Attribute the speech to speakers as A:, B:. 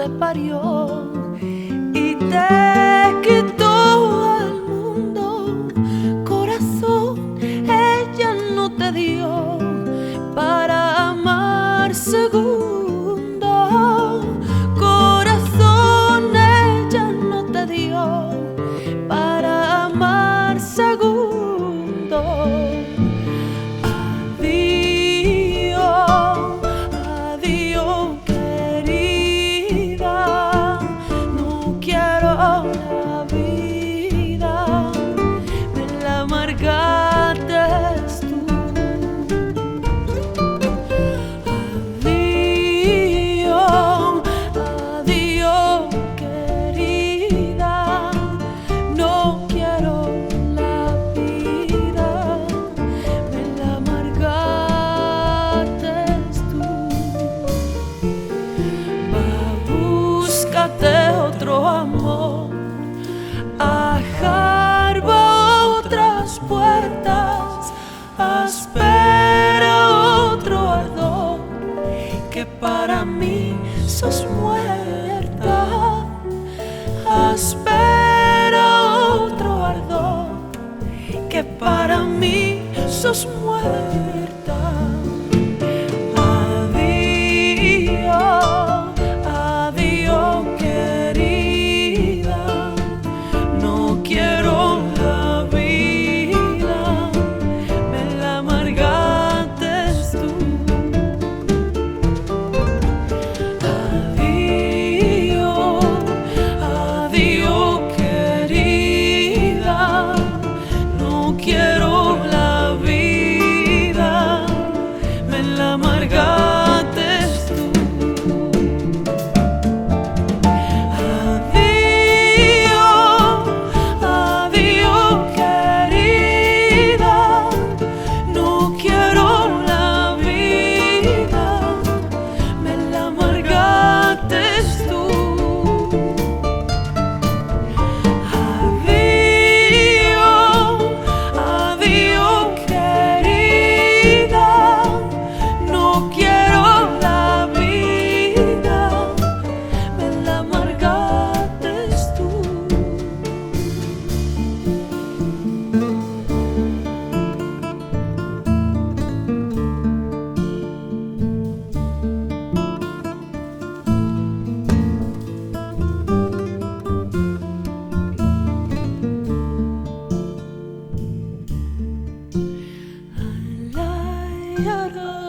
A: te parió y te quitó al mundo. Corazón, ella no te dio para amar segundo. Corazón, ella no te dio para amar segundo. Adiós, querida, no quiero la vida, me la amargaste tú. Adiós, querida, no quiero la vida, me la amargaste tú. Búscate otro amor, ajarba otras puertas, espera otro ardor, que para mí sos muerta. Espera otro ardor, que para mí sos muerta. Adiós, querida, no quiero la vida, me la amargaste tú. Adiós, querida, no quiero la vida, me la amargaste tú. Adiós, querida, no quiero la vida, me la amargaste tú. Adiós, querida, no quiero la vida, me la amargaste tú. La, la, la.